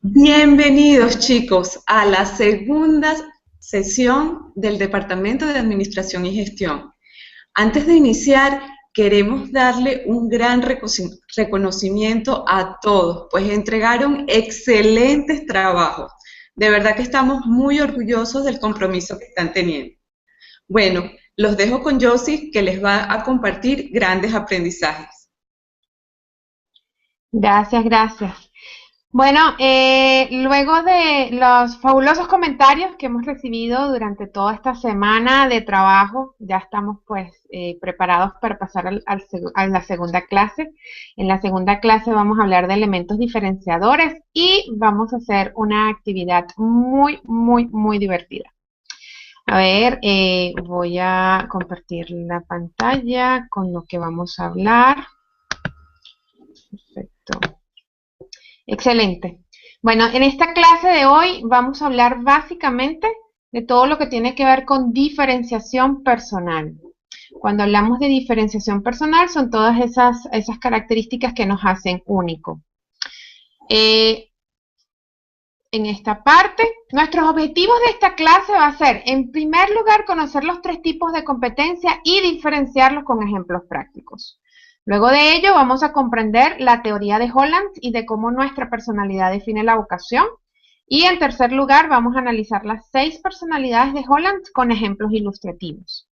Bienvenidos chicos a la segunda sesión del Departamento de Administración y Gestión. Antes de iniciar, queremos darle un gran reconocimiento a todos, pues entregaron excelentes trabajos. De verdad que estamos muy orgullosos del compromiso que están teniendo. Bueno, los dejo con Josie, que les va a compartir grandes aprendizajes. Gracias. Bueno, luego de los fabulosos comentarios que hemos recibido durante toda esta semana de trabajo, ya estamos pues preparados para pasar a la segunda clase. En la segunda clase vamos a hablar de elementos diferenciadores y vamos a hacer una actividad muy divertida. A ver, voy a compartir la pantalla con lo que vamos a hablar. Perfecto. Excelente. Bueno, en esta clase de hoy vamos a hablar básicamente de todo lo que tiene que ver con diferenciación personal. Cuando hablamos de diferenciación personal son todas esas características que nos hacen único. En esta parte, nuestros objetivos de esta clase va a ser, en primer lugar, conocer los 3 tipos de competencia y diferenciarlos con ejemplos prácticos. Luego de ello vamos a comprender la teoría de Holland y de cómo nuestra personalidad define la vocación. Y en tercer lugar vamos a analizar las 6 personalidades de Holland con ejemplos ilustrativos.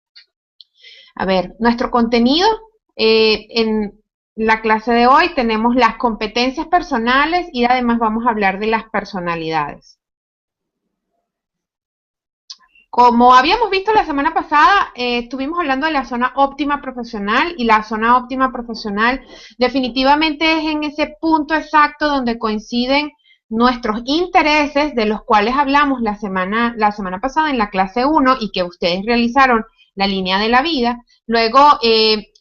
A ver, nuestro contenido en la clase de hoy tenemos las competencias personales y además vamos a hablar de las personalidades. Como habíamos visto la semana pasada, estuvimos hablando de la zona óptima profesional y la zona óptima profesional definitivamente es en ese punto exacto donde coinciden nuestros intereses de los cuales hablamos la semana pasada en la clase 1 y que ustedes realizaron la línea de la vida. Luego,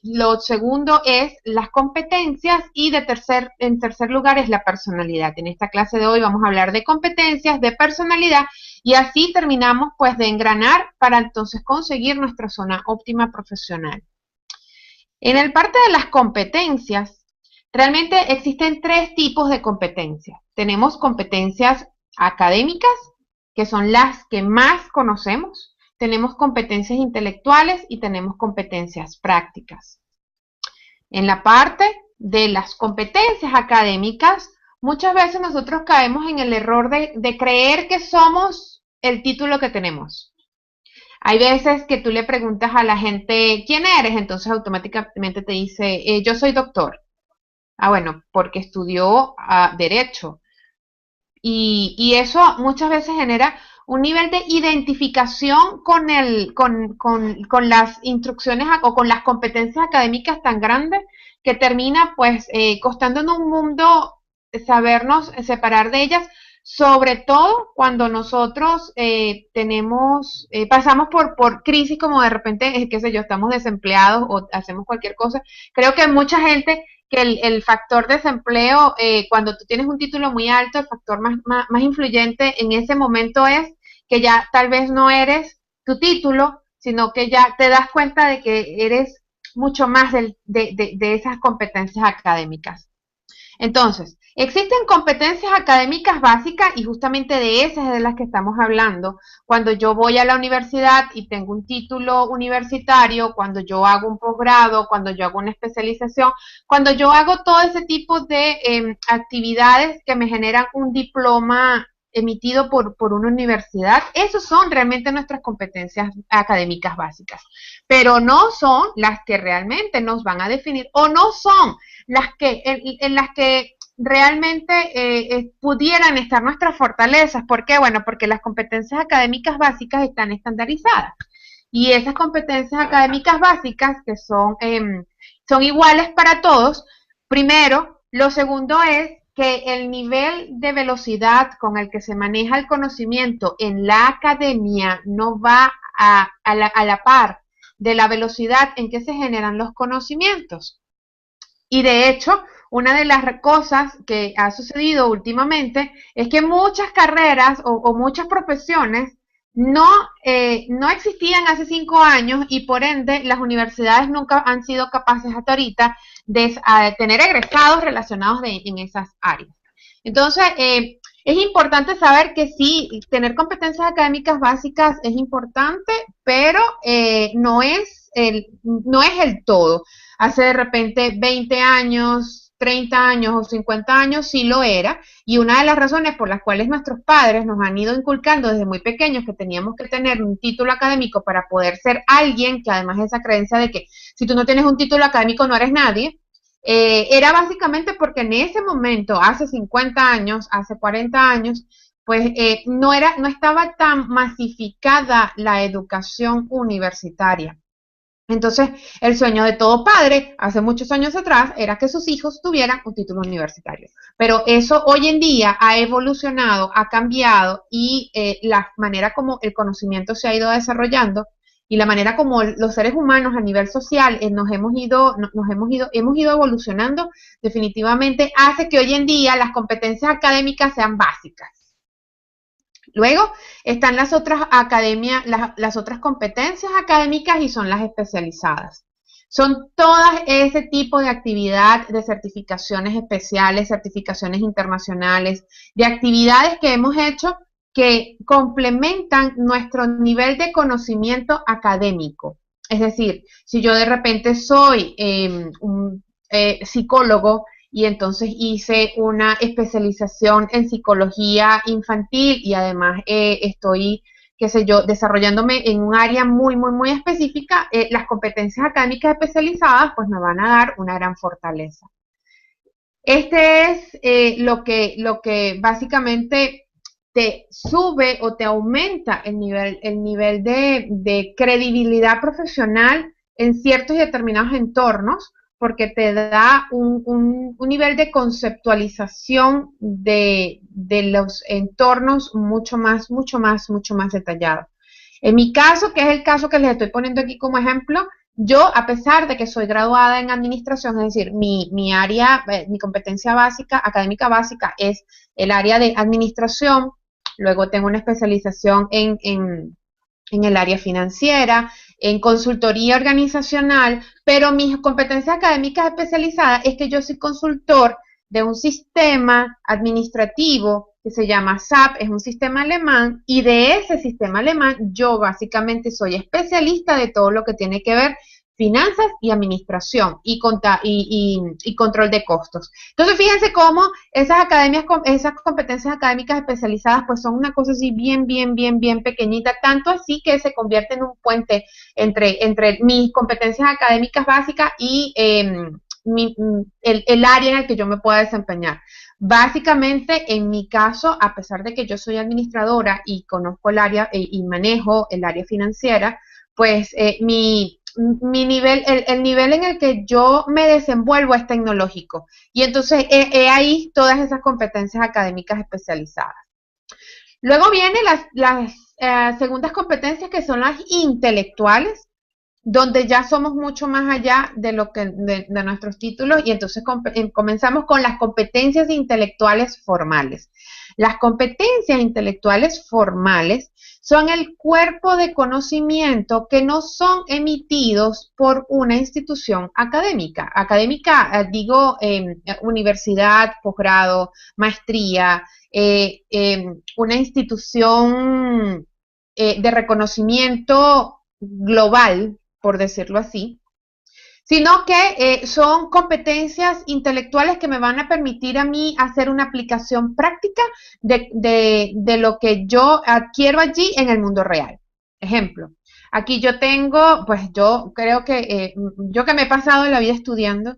lo segundo es las competencias y en tercer lugar es la personalidad. En esta clase de hoy vamos a hablar de competencias, de personalidad y así terminamos pues de engranar para entonces conseguir nuestra zona óptima profesional. En el parte de las competencias, realmente existen 3 tipos de competencias. Tenemos competencias académicas, que son las que más conocemos. Tenemos competencias intelectuales y tenemos competencias prácticas. En la parte de las competencias académicas, muchas veces nosotros caemos en el error de creer que somos el título que tenemos. Hay veces que tú le preguntas a la gente, ¿quién eres? Entonces automáticamente te dice, yo soy doctor. Ah, bueno, porque estudió Derecho. Y eso muchas veces genera un nivel de identificación con las instrucciones o con las competencias académicas tan grandes que termina pues costando en un mundo sabernos separar de ellas, sobre todo cuando nosotros pasamos por crisis como de repente, qué sé yo, estamos desempleados o hacemos cualquier cosa. Creo que hay mucha gente que el factor desempleo, cuando tú tienes un título muy alto, el factor más influyente en ese momento es que ya tal vez no eres tu título, sino que ya te das cuenta de que eres mucho más de esas competencias académicas. Entonces, existen competencias académicas básicas y justamente de esas es de las que estamos hablando. Cuando yo voy a la universidad y tengo un título universitario, cuando yo hago un posgrado, cuando yo hago una especialización, cuando yo hago todo ese tipo de actividades que me generan un diploma emitido por una universidad, esos son realmente nuestras competencias académicas básicas, pero no son las que realmente nos van a definir o no son las que en las que realmente pudieran estar nuestras fortalezas. ¿Por qué? Bueno, porque las competencias académicas básicas están estandarizadas y esas competencias académicas básicas que son iguales para todos. Primero, lo segundo es que el nivel de velocidad con el que se maneja el conocimiento en la academia no va a la par de la velocidad en que se generan los conocimientos. Y de hecho, una de las cosas que ha sucedido últimamente es que muchas carreras o muchas profesiones no existían hace 5 años y por ende las universidades nunca han sido capaces hasta ahorita de tener egresados relacionados en esas áreas. Entonces, Es importante saber que sí, tener competencias académicas básicas es importante, pero no es el todo. Hace de repente 20 años, 30 años o 50 años sí lo era, y una de las razones por las cuales nuestros padres nos han ido inculcando desde muy pequeños que teníamos que tener un título académico para poder ser alguien, que además esa creencia de que si tú no tienes un título académico no eres nadie, era básicamente porque en ese momento, hace 50 años, hace 40 años, pues no estaba tan masificada la educación universitaria. Entonces, el sueño de todo padre, hace muchos años atrás, era que sus hijos tuvieran un título universitario. Pero eso hoy en día ha evolucionado, ha cambiado y la manera como el conocimiento se ha ido desarrollando y la manera como los seres humanos a nivel social hemos ido evolucionando, definitivamente hace que hoy en día las competencias académicas sean básicas. Luego están las otras las otras competencias académicas y son las especializadas. Son todas ese tipo de actividad de certificaciones especiales, certificaciones internacionales, de actividades que hemos hecho que complementan nuestro nivel de conocimiento académico. Es decir, si yo de repente soy un psicólogo, y entonces hice una especialización en psicología infantil y además estoy, qué sé yo, desarrollándome en un área muy, muy, muy específica, las competencias académicas especializadas pues me van a dar una gran fortaleza. Este es lo que básicamente te sube o te aumenta el nivel de credibilidad profesional en ciertos y determinados entornos, porque te da un nivel de conceptualización de los entornos mucho más detallado. En mi caso, que es el caso que les estoy poniendo aquí como ejemplo, yo, a pesar de que soy graduada en administración, es decir, mi área, mi competencia básica, académica básica, es el área de administración, luego tengo una especialización en el área financiera, en consultoría organizacional, pero mis competencias académicas especializadas es que yo soy consultor de un sistema administrativo que se llama SAP, es un sistema alemán, y de ese sistema alemán yo básicamente soy especialista de todo lo que tiene que ver finanzas y administración y control de costos. Entonces, fíjense cómo esas competencias académicas especializadas, pues son una cosa así bien pequeñita, tanto así que se convierte en un puente entre mis competencias académicas básicas y el área en el que yo me pueda desempeñar. Básicamente, en mi caso, a pesar de que yo soy administradora y conozco el área y manejo el área financiera, pues el nivel en el que yo me desenvuelvo es tecnológico. Y entonces he ahí todas esas competencias académicas especializadas. Luego vienen las segundas competencias, que son las intelectuales, donde ya somos mucho más allá de nuestros títulos, y entonces comenzamos con las competencias intelectuales formales. Las competencias intelectuales formales son el cuerpo de conocimiento que no son emitidos por una institución académica. Académica, digo, universidad, posgrado, maestría, una institución de reconocimiento global, por decirlo así, sino que son competencias intelectuales que me van a permitir a mí hacer una aplicación práctica de lo que yo adquiero allí en el mundo real. Ejemplo, aquí yo tengo, pues yo creo que, yo que me he pasado la vida estudiando,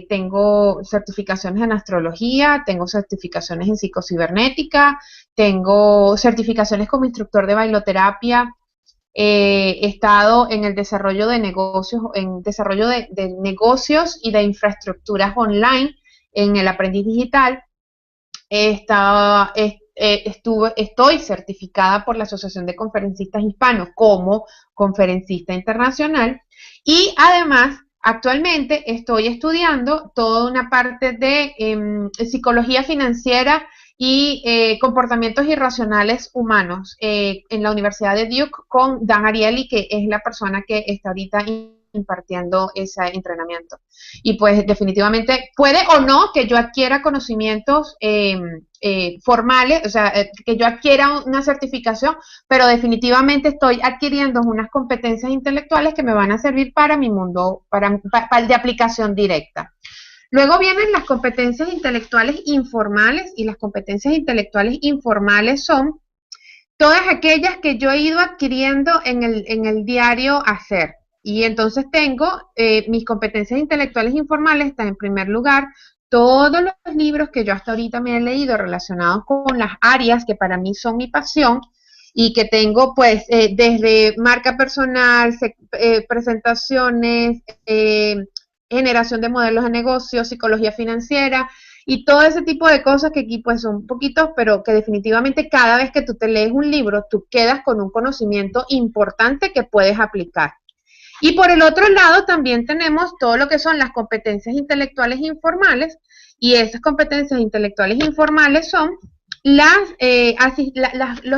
tengo certificaciones en astrología, tengo certificaciones en psicocibernética, tengo certificaciones como instructor de bailoterapia. He estado en el desarrollo de negocios, de negocios y de infraestructuras online en el aprendiz digital. Estoy certificada por la Asociación de Conferencistas Hispanos como conferencista internacional, y además actualmente estoy estudiando toda una parte de psicología financiera y comportamientos irracionales humanos en la Universidad de Duke con Dan Ariely, que es la persona que está ahorita impartiendo ese entrenamiento. Y pues definitivamente puede o no que yo adquiera conocimientos formales, o sea, que yo adquiera una certificación, pero definitivamente estoy adquiriendo unas competencias intelectuales que me van a servir para mi mundo, para de aplicación directa. Luego vienen las competencias intelectuales informales, y las competencias intelectuales informales son todas aquellas que yo he ido adquiriendo en el diario hacer. Y entonces tengo mis competencias intelectuales informales, están en primer lugar todos los libros que yo hasta ahorita me he leído relacionados con las áreas que para mí son mi pasión, y que tengo pues desde marca personal, presentaciones, generación de modelos de negocio, psicología financiera y todo ese tipo de cosas que aquí pues son poquitos, pero que definitivamente cada vez que tú te lees un libro, tú quedas con un conocimiento importante que puedes aplicar. Y por el otro lado también tenemos todo lo que son las competencias intelectuales informales, y esas competencias intelectuales informales son los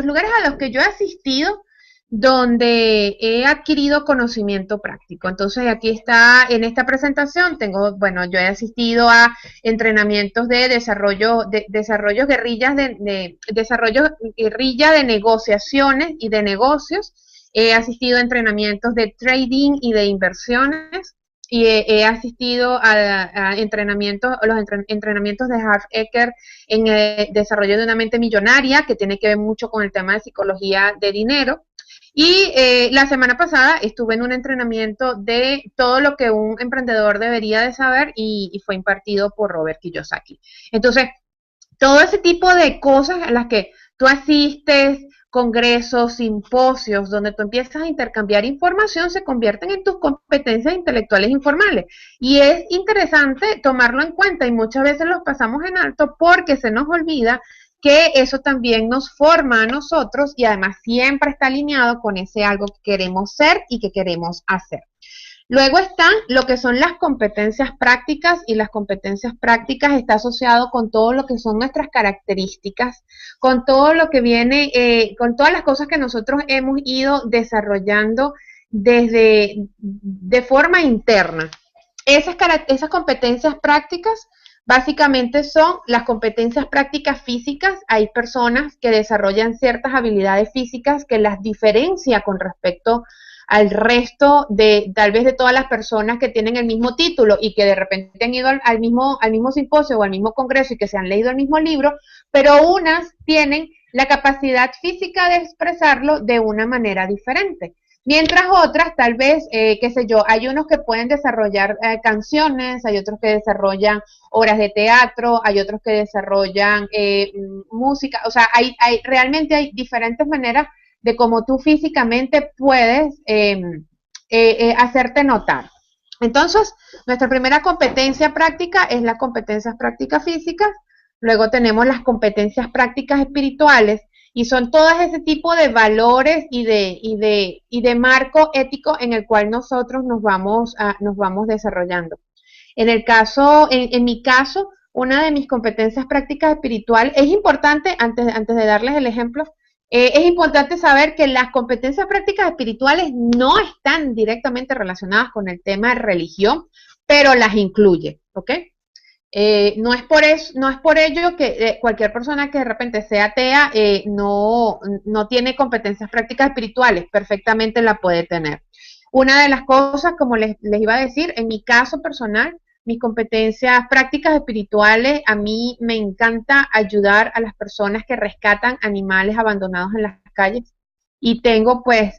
lugares a los que yo he asistido donde he adquirido conocimiento práctico. Entonces aquí está, en esta presentación yo he asistido a entrenamientos de desarrollo guerrilla de negociaciones y de negocios. He asistido a entrenamientos de trading y de inversiones, y he asistido a entrenamientos de Harv Eker en el desarrollo de una mente millonaria, que tiene que ver mucho con el tema de psicología de dinero. Y la semana pasada estuve en un entrenamiento de todo lo que un emprendedor debería de saber, y fue impartido por Robert Kiyosaki. Entonces, todo ese tipo de cosas a las que tú asistes, congresos, simposios, donde tú empiezas a intercambiar información, se convierten en tus competencias intelectuales informales. Y es interesante tomarlo en cuenta, y muchas veces los pasamos en alto porque se nos olvida que eso también nos forma a nosotros, y además siempre está alineado con ese algo que queremos ser y que queremos hacer. Luego están lo que son las competencias prácticas, y las competencias prácticas está asociado con todo lo que son nuestras características, con todo lo que viene, con todas las cosas que nosotros hemos ido desarrollando de forma interna. Esas competencias prácticas básicamente son las competencias prácticas físicas. Hay personas que desarrollan ciertas habilidades físicas que las diferencia con respecto al resto tal vez de todas las personas que tienen el mismo título y que de repente han ido al mismo simposio o al mismo congreso y que se han leído el mismo libro, pero unas tienen la capacidad física de expresarlo de una manera diferente. Mientras otras, tal vez, hay unos que pueden desarrollar canciones, hay otros que desarrollan obras de teatro, hay otros que desarrollan música, o sea, realmente hay diferentes maneras de cómo tú físicamente puedes hacerte notar. Entonces, nuestra primera competencia práctica es las competencias prácticas físicas. Luego tenemos las competencias prácticas espirituales, y son todas ese tipo de valores y de marco ético en el cual nosotros nos vamos desarrollando. En mi caso, una de mis competencias prácticas espirituales, es importante, antes de darles el ejemplo, es importante saber que las competencias prácticas espirituales no están directamente relacionadas con el tema de religión, pero las incluye, ¿ok? No es por ello que cualquier persona que de repente sea atea no tiene competencias prácticas espirituales, perfectamente la puede tener. Una de las cosas, como les iba a decir, en mi caso personal, mis competencias prácticas espirituales, a mí me encanta ayudar a las personas que rescatan animales abandonados en las calles, y tengo pues,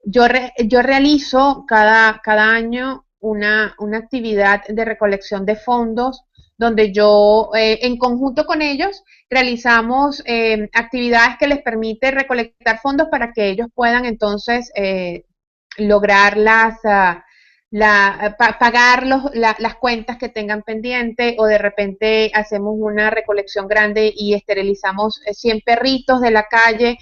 yo realizo cada año una actividad de recolección de fondos, donde yo, en conjunto con ellos, realizamos actividades que les permite recolectar fondos para que ellos puedan entonces lograr pagar las cuentas que tengan pendiente, o de repente hacemos una recolección grande y esterilizamos 100 perritos de la calle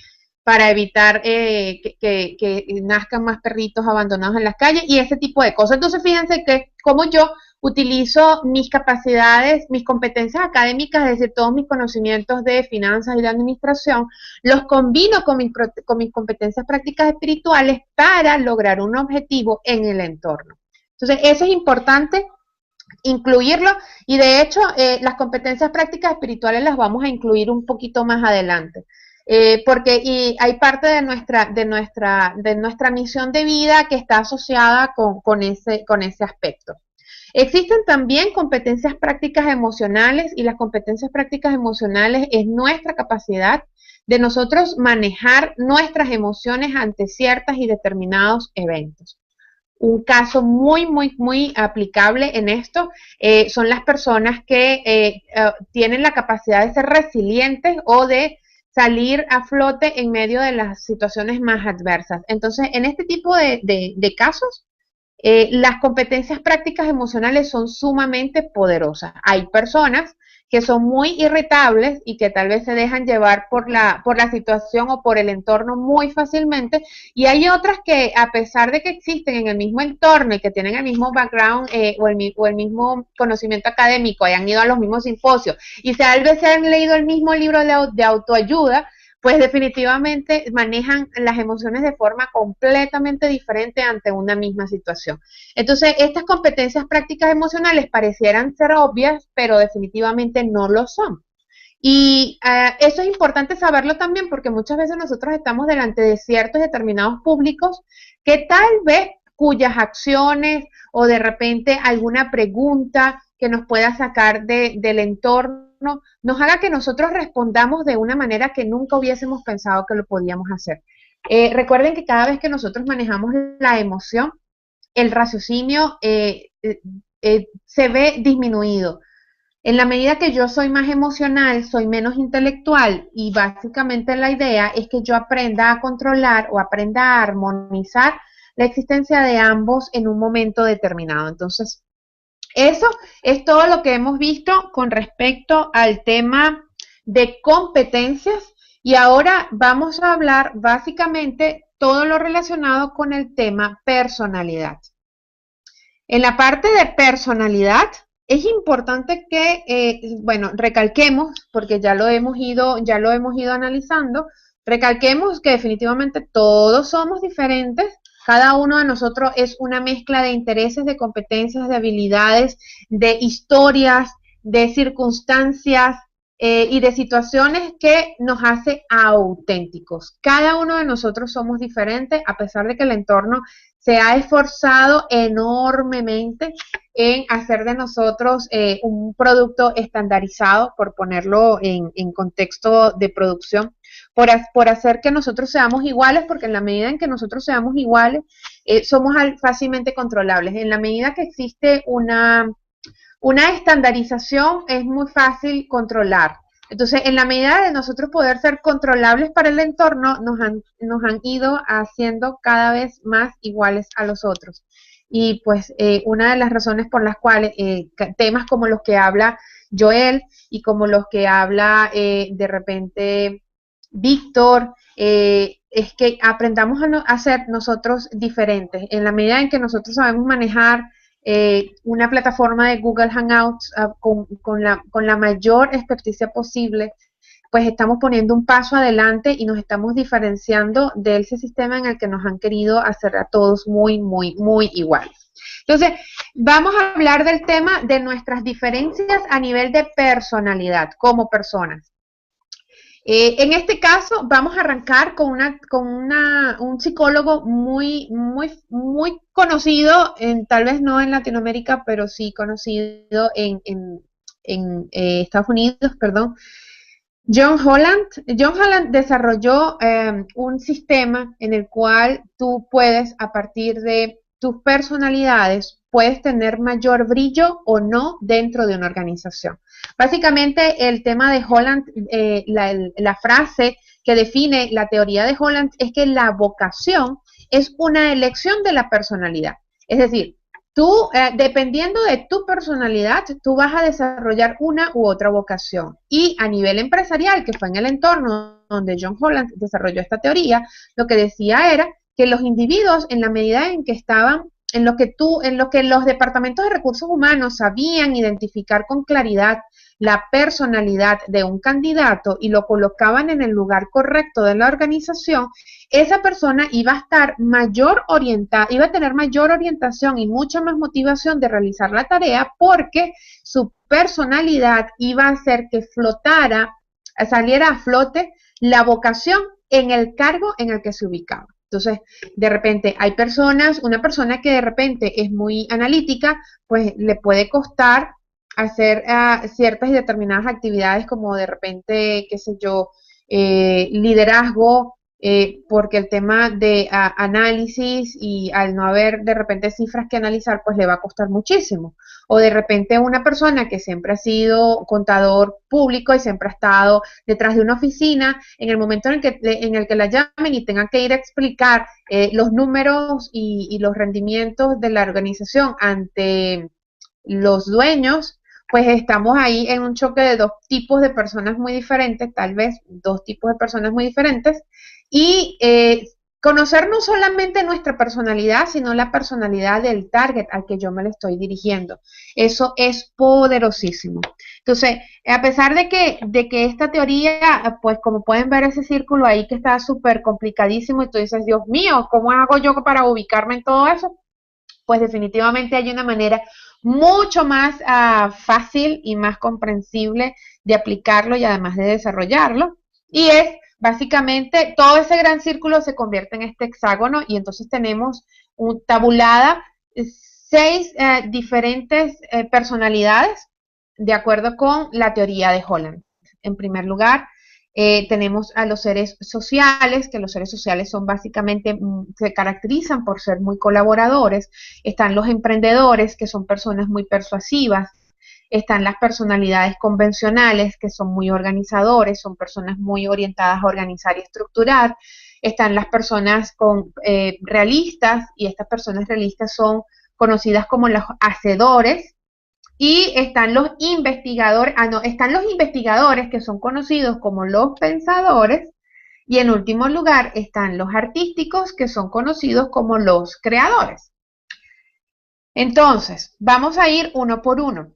para evitar que nazcan más perritos abandonados en las calles y ese tipo de cosas. Entonces, fíjense que como yo utilizo mis capacidades, mis competencias académicas, es decir, todos mis conocimientos de finanzas y de administración, los combino con mis competencias prácticas espirituales para lograr un objetivo en el entorno. Entonces, eso es importante incluirlo y de hecho las competencias prácticas espirituales las vamos a incluir un poquito más adelante. Porque hay parte de nuestra misión de vida que está asociada con ese aspecto. Existen también competencias prácticas emocionales y las competencias prácticas emocionales es nuestra capacidad de nosotros manejar nuestras emociones ante ciertas y determinados eventos. Un caso muy aplicable en esto son las personas que tienen la capacidad de ser resilientes o de salir a flote en medio de las situaciones más adversas. Entonces, en este tipo de casos, las competencias prácticas emocionales son sumamente poderosas. Hay personas que son muy irritables y que tal vez se dejan llevar por la situación o por el entorno muy fácilmente, y hay otras que a pesar de que existen en el mismo entorno y que tienen el mismo background o el mismo conocimiento académico, hayan ido a los mismos simposios y tal vez se han leído el mismo libro de autoayuda, pues definitivamente manejan las emociones de forma completamente diferente ante una misma situación. Entonces, estas competencias prácticas emocionales parecieran ser obvias, pero definitivamente no lo son. Y eso es importante saberlo también porque muchas veces nosotros estamos delante de ciertos determinados públicos que tal vez cuyas acciones o de repente alguna pregunta que nos pueda sacar del entorno nos haga que nosotros respondamos de una manera que nunca hubiésemos pensado que lo podíamos hacer. Recuerden que cada vez que nosotros manejamos la emoción, el raciocinio se ve disminuido. En la medida que yo soy más emocional, soy menos intelectual y básicamente la idea es que yo aprenda a controlar o aprenda a armonizar la existencia de ambos en un momento determinado. Entonces, eso es todo lo que hemos visto con respecto al tema de competencias y ahora vamos a hablar básicamente todo lo relacionado con el tema personalidad. En la parte de personalidad es importante que, bueno, recalquemos, porque ya lo hemos ido analizando, recalquemos que definitivamente todos somos diferentes. Cada uno de nosotros es una mezcla de intereses, de competencias, de habilidades, de historias, de circunstancias y de situaciones que nos hace auténticos. Cada uno de nosotros somos diferentes, a pesar de que el entorno se ha esforzado enormemente en hacer de nosotros un producto estandarizado, por ponerlo en contexto de producción, por hacer que nosotros seamos iguales, porque en la medida en que nosotros seamos iguales, somos fácilmente controlables. En la medida que existe una estandarización, es muy fácil controlar. Entonces, en la medida de nosotros poder ser controlables para el entorno, nos han ido haciendo cada vez más iguales a los otros. Y pues una de las razones por las cuales temas como los que habla Joel y como los que habla de repente Víctor, es que aprendamos a ser nosotros diferentes. En la medida en que nosotros sabemos manejar una plataforma de Google Hangouts con la mayor experticia posible, pues estamos poniendo un paso adelante y nos estamos diferenciando de ese sistema en el que nos han querido hacer a todos muy iguales. Entonces, vamos a hablar del tema de nuestras diferencias a nivel de personalidad como personas. En este caso, vamos a arrancar con un psicólogo muy conocido, tal vez no en Latinoamérica, pero sí conocido en Estados Unidos, perdón. John Holland. John Holland desarrolló un sistema en el cual tú puedes, a partir de tus personalidades, puedes tener mayor brillo o no dentro de una organización. Básicamente, el tema de Holland, la frase que define la teoría de Holland es que la vocación es una elección de la personalidad. Es decir, Tú, dependiendo de tu personalidad, tú vas a desarrollar una u otra vocación. Y a nivel empresarial, que fue en el entorno donde John Holland desarrolló esta teoría, lo que decía era que los individuos, en la medida en que estaban, en lo que los departamentos de recursos humanos sabían identificar con claridad la personalidad de un candidato y lo colocaban en el lugar correcto de la organización, esa persona iba a estar mayor orientada, iba a tener mayor orientación y mucha más motivación de realizar la tarea porque su personalidad iba a hacer que flotara, saliera a flote la vocación en el cargo en el que se ubicaba. Entonces, de repente hay personas, una persona que de repente es muy analítica, pues le puede costar hacer ciertas y determinadas actividades como de repente, qué sé yo, liderazgo, porque el tema de análisis y al no haber de repente cifras que analizar, pues le va a costar muchísimo. O de repente una persona que siempre ha sido contador público y siempre ha estado detrás de una oficina, en el momento en el que la llamen y tengan que ir a explicar los números y los rendimientos de la organización ante los dueños, pues estamos ahí en un choque de dos tipos de personas muy diferentes, tal vez dos tipos de personas muy diferentes, y conocer no solamente nuestra personalidad, sino la personalidad del target al que yo me le estoy dirigiendo. Eso es poderosísimo. Entonces, a pesar de que esta teoría, pues como pueden ver ese círculo ahí que está súper complicadísimo y tú dices, Dios mío, ¿cómo hago yo para ubicarme en todo eso? Pues definitivamente hay una manera mucho más fácil y más comprensible de aplicarlo y además de desarrollarlo. Y es básicamente todo ese gran círculo se convierte en este hexágono y entonces tenemos tabulada 6 diferentes personalidades de acuerdo con la teoría de Holland. En primer lugar, tenemos a los seres sociales, que los seres sociales son básicamente, se caracterizan por ser muy colaboradores. Están los emprendedores, que son personas muy persuasivas. Están las personalidades convencionales, que son muy organizadores, son personas muy orientadas a organizar y estructurar. Están las personas realistas, y estas personas realistas son conocidas como los hacedores. Y están los investigadores, están los investigadores que son conocidos como los pensadores, y en último lugar están los artísticos que son conocidos como los creadores. Entonces, vamos a ir uno por uno.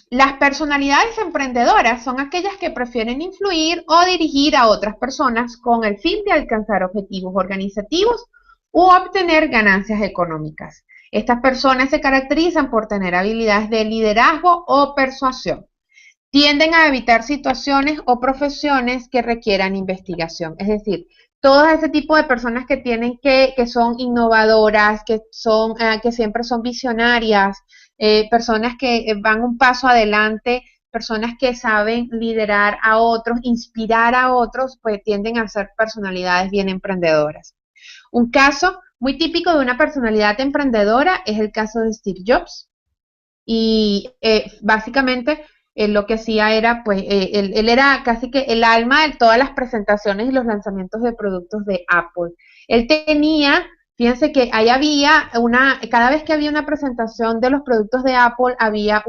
Las personalidades emprendedoras son aquellas que prefieren influir o dirigir a otras personas con el fin de alcanzar objetivos organizativos u obtener ganancias económicas. Estas personas se caracterizan por tener habilidades de liderazgo o persuasión. Tienden a evitar situaciones o profesiones que requieran investigación. Es decir, todo ese tipo de personas que son innovadoras, que siempre son visionarias, personas que van un paso adelante, personas que saben liderar a otros, inspirar a otros, pues tienden a ser personalidades bien emprendedoras. Un caso muy típico de una personalidad emprendedora es el caso de Steve Jobs. Y básicamente lo que hacía era, pues, él era casi que el alma de todas las presentaciones y los lanzamientos de productos de Apple. Él tenía, fíjense que ahí había cada vez que había una presentación de los productos de Apple, había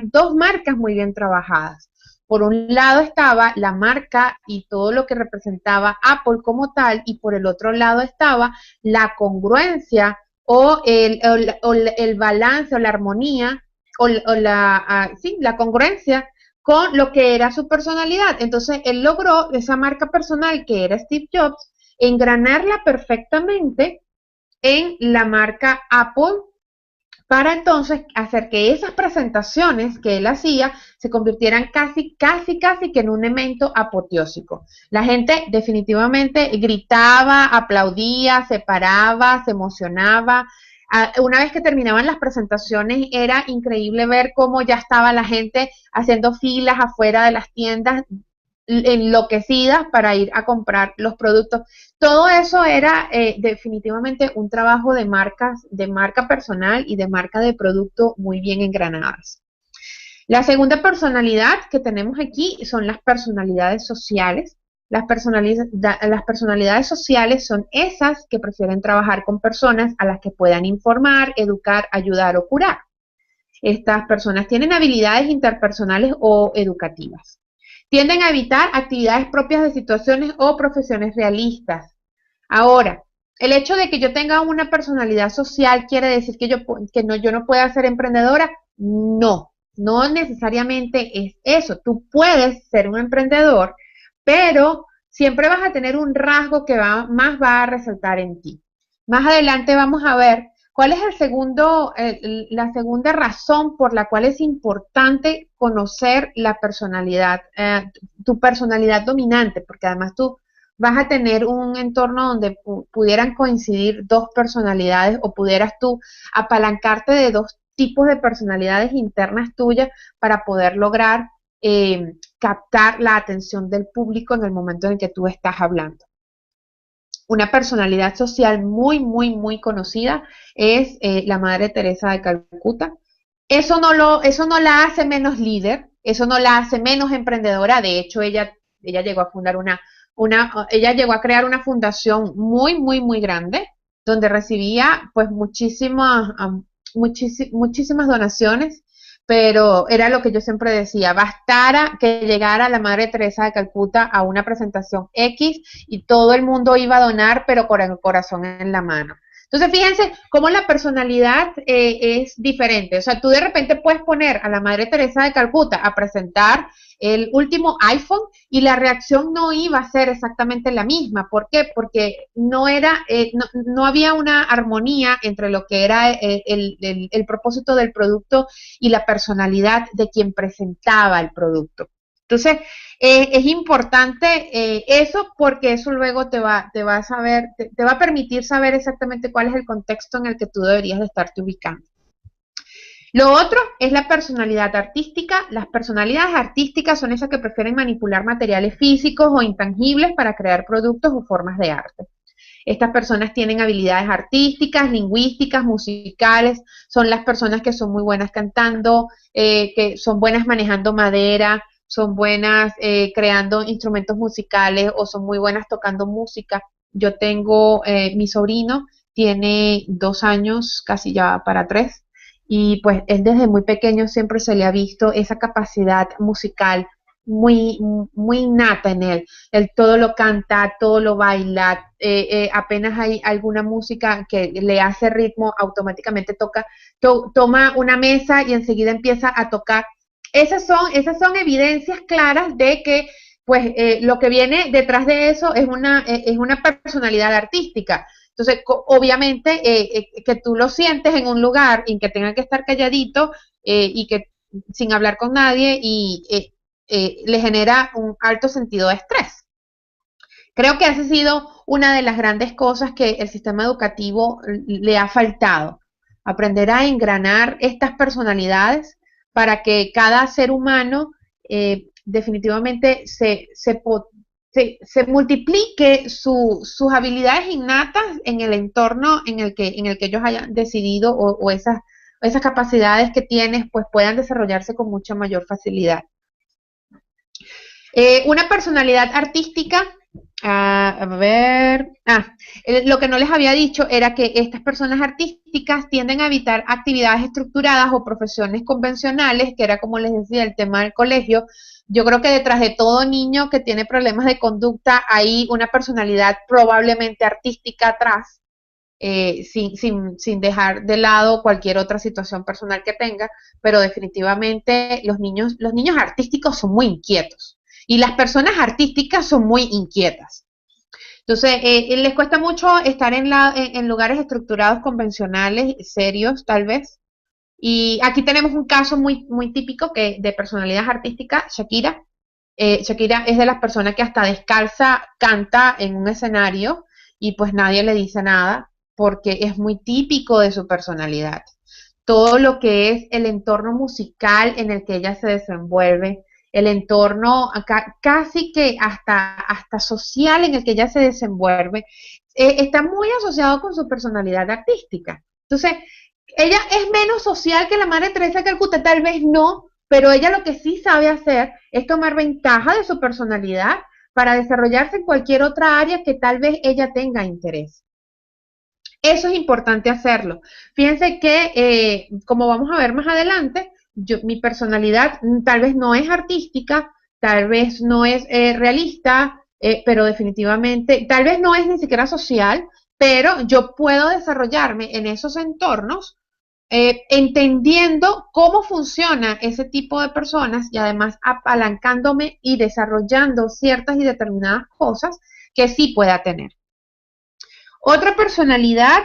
dos marcas muy bien trabajadas. Por un lado estaba la marca y todo lo que representaba Apple como tal, y por el otro lado estaba la congruencia o el balance o la armonía la congruencia con lo que era su personalidad. Entonces él logró esa marca personal que era Steve Jobs, engranarla perfectamente en la marca Apple, para entonces hacer que esas presentaciones que él hacía se convirtieran casi que en un evento apoteósico. La gente definitivamente gritaba, aplaudía, se paraba, se emocionaba. Una vez que terminaban las presentaciones era increíble ver cómo ya estaba la gente haciendo filas afuera de las tiendas, enloquecidas para ir a comprar los productos. Todo eso era definitivamente un trabajo de marca personal y de marca de producto muy bien engranadas. La segunda personalidad que tenemos aquí son las personalidades sociales. Las personalidades sociales son esas que prefieren trabajar con personas a las que puedan informar, educar, ayudar o curar. Estas personas tienen habilidades interpersonales o educativas. Tienden a evitar actividades propias de situaciones o profesiones realistas. Ahora, el hecho de que yo tenga una personalidad social quiere decir que yo no pueda ser emprendedora. No, no necesariamente es eso. Tú puedes ser un emprendedor, pero siempre vas a tener un rasgo que más va a resaltar en ti. Más adelante vamos a ver cuál es la segunda razón por la cual es importante conocer la personalidad, tu personalidad dominante, porque además tú vas a tener un entorno donde pudieran coincidir dos personalidades o pudieras tú apalancarte de dos tipos de personalidades internas tuyas para poder lograr captar la atención del público en el momento en que tú estás hablando. Una personalidad social muy, muy, muy conocida es la Madre Teresa de Calcuta. Eso no la hace menos líder, eso no la hace menos emprendedora. De hecho, ella llegó a fundar ella llegó a crear una fundación muy, muy, muy grande, donde recibía pues muchísimas donaciones, pero era lo que yo siempre decía, bastara que llegara la Madre Teresa de Calcuta a una presentación X y todo el mundo iba a donar, pero con el corazón en la mano. Entonces, fíjense cómo la personalidad es diferente. O sea, tú de repente puedes poner a la Madre Teresa de Calcuta a presentar el último iPhone y la reacción no iba a ser exactamente la misma. ¿Por qué? Porque no había una armonía entre lo que era el propósito del producto y la personalidad de quien presentaba el producto. Entonces, es importante eso porque eso luego te va a permitir saber exactamente cuál es el contexto en el que tú deberías de estarte ubicando. Lo otro es la personalidad artística. Las personalidades artísticas son esas que prefieren manipular materiales físicos o intangibles para crear productos o formas de arte. Estas personas tienen habilidades artísticas, lingüísticas, musicales, son las personas que son muy buenas cantando, que son buenas manejando madera, son buenas creando instrumentos musicales o son muy buenas tocando música. Yo tengo, mi sobrino tiene 2 años, casi ya para 3, y pues él desde muy pequeño siempre se le ha visto esa capacidad musical muy, muy innata en él. Él todo lo canta, todo lo baila, apenas hay alguna música que le hace ritmo, automáticamente toma una mesa y enseguida empieza a tocar. Esas son evidencias claras de que pues lo que viene detrás de eso es una personalidad artística. Entonces, obviamente, que tú lo sientes en un lugar en que tenga que estar calladito y que sin hablar con nadie y le genera un alto sentido de estrés. Creo que esa ha sido una de las grandes cosas que el sistema educativo le ha faltado, aprender a engranar estas personalidades para que cada ser humano definitivamente se multiplique sus habilidades innatas en el entorno en el que ellos hayan decidido o esas capacidades que tienes pues puedan desarrollarse con mucha mayor facilidad. Una personalidad artística, lo que no les había dicho era que estas personas artísticas tienden a evitar actividades estructuradas o profesiones convencionales, que era como les decía el tema del colegio. Yo creo que detrás de todo niño que tiene problemas de conducta hay una personalidad probablemente artística atrás, sin dejar de lado cualquier otra situación personal que tenga, pero definitivamente los niños artísticos son muy inquietos. Y las personas artísticas son muy inquietas. Entonces, les cuesta mucho estar en lugares estructurados, convencionales, serios, tal vez. Y aquí tenemos un caso muy, muy típico de personalidad artística, Shakira. Shakira es de las personas que hasta descalza canta en un escenario y pues nadie le dice nada porque es muy típico de su personalidad. Todo lo que es el entorno musical en el que ella se desenvuelve, el entorno casi que hasta social en el que ella se desenvuelve, está muy asociado con su personalidad artística. Entonces, ella es menos social que la Madre Teresa de Calcuta, tal vez no, pero ella lo que sí sabe hacer es tomar ventaja de su personalidad para desarrollarse en cualquier otra área que tal vez ella tenga interés. Eso es importante hacerlo. Fíjense que, como vamos a ver más adelante, mi personalidad tal vez no es artística, tal vez no es realista, pero definitivamente, tal vez no es ni siquiera social, pero yo puedo desarrollarme en esos entornos entendiendo cómo funciona ese tipo de personas y además apalancándome y desarrollando ciertas y determinadas cosas que sí pueda tener. Otra personalidad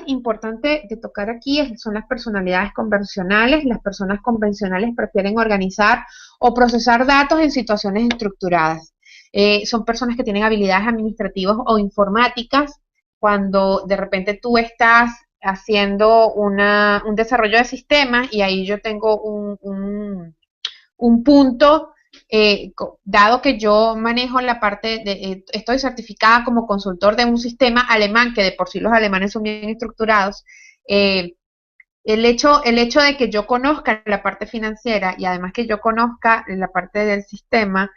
importante de tocar aquí son las personalidades convencionales. Las personas convencionales prefieren organizar o procesar datos en situaciones estructuradas. Son personas que tienen habilidades administrativas o informáticas. Cuando de repente tú estás haciendo un desarrollo de sistemas y ahí yo tengo un punto, dado que yo manejo la parte de, estoy certificada como consultor de un sistema alemán, que de por sí los alemanes son bien estructurados, el hecho de que yo conozca la parte financiera y además que yo conozca la parte del sistema,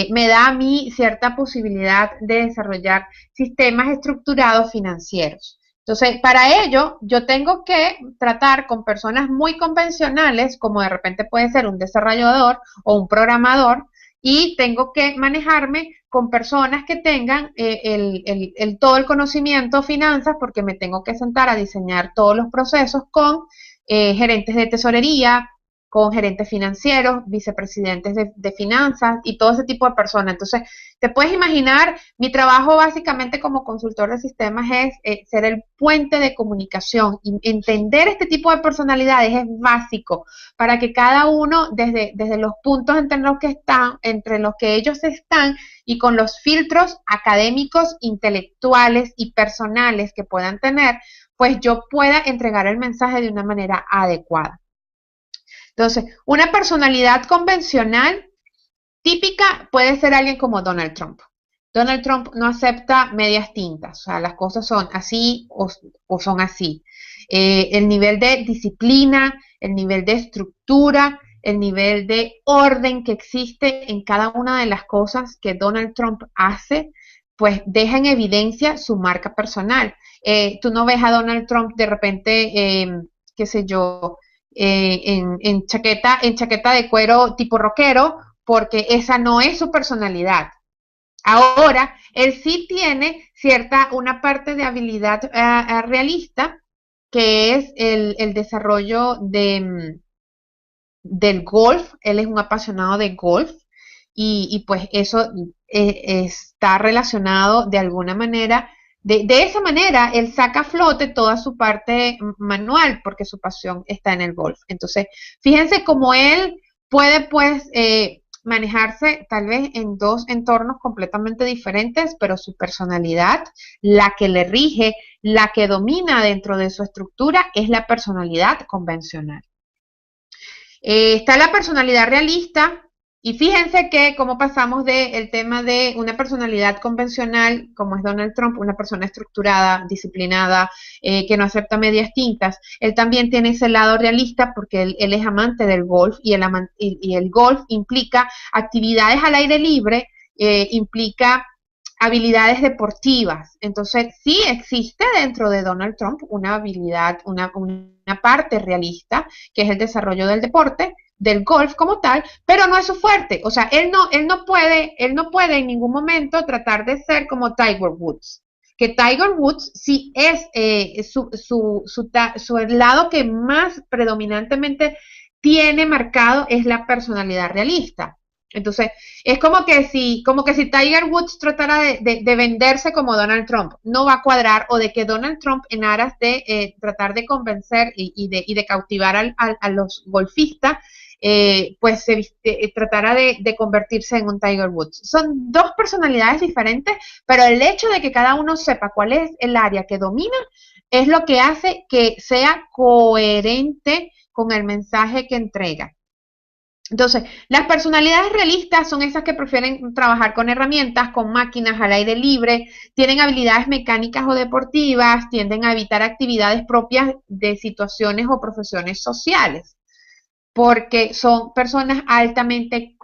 me da a mí cierta posibilidad de desarrollar sistemas estructurados financieros. Entonces, para ello, yo tengo que tratar con personas muy convencionales, como de repente puede ser un desarrollador o un programador, y tengo que manejarme con personas que tengan todo el conocimiento de finanzas, porque me tengo que sentar a diseñar todos los procesos con gerentes de tesorería, con gerentes financieros, vicepresidentes de finanzas y todo ese tipo de personas. Entonces, te puedes imaginar, mi trabajo básicamente como consultor de sistemas es ser el puente de comunicación. Y entender este tipo de personalidades es básico para que cada uno, desde los puntos entre los que ellos están y con los filtros académicos, intelectuales y personales que puedan tener, pues yo pueda entregar el mensaje de una manera adecuada. Entonces, una personalidad convencional típica puede ser alguien como Donald Trump. Donald Trump no acepta medias tintas, o sea, las cosas son así o son así. El nivel de disciplina, el nivel de estructura, el nivel de orden que existe en cada una de las cosas que Donald Trump hace, pues deja en evidencia su marca personal. Tú no ves a Donald Trump de repente, qué sé yo, en chaqueta de cuero tipo rockero, porque esa no es su personalidad. Ahora, él sí tiene una parte de habilidad realista, que es el desarrollo del golf. Él es un apasionado de golf y pues eso está relacionado de alguna manera. De esa manera, él saca a flote toda su parte manual, porque su pasión está en el golf. Entonces, fíjense cómo él puede, pues, manejarse tal vez en dos entornos completamente diferentes, pero su personalidad, la que le rige, la que domina dentro de su estructura, es la personalidad convencional. Está la personalidad realista. Y fíjense que cómo pasamos del tema de una personalidad convencional, como es Donald Trump, una persona estructurada, disciplinada, que no acepta medias tintas. Él también tiene ese lado realista porque él es amante del golf y el golf implica actividades al aire libre, implica habilidades deportivas. Entonces, sí existe dentro de Donald Trump una habilidad, una parte realista, que es el desarrollo del deporte, del golf como tal, pero no es su fuerte. O sea, él no puede en ningún momento tratar de ser como Tiger Woods. Que Tiger Woods sí es su lado que más predominantemente tiene marcado es la personalidad realista. Entonces, es como que si Tiger Woods tratara de venderse como Donald Trump, no va a cuadrar, o de que Donald Trump, en aras de tratar de convencer y de cautivar a los golfistas, pues tratara de convertirse en un Tiger Woods. Son dos personalidades diferentes, pero el hecho de que cada uno sepa cuál es el área que domina es lo que hace que sea coherente con el mensaje que entrega. Entonces, las personalidades realistas son esas que prefieren trabajar con herramientas, con máquinas al aire libre, tienen habilidades mecánicas o deportivas, tienden a evitar actividades propias de situaciones o profesiones sociales, porque son personas altamente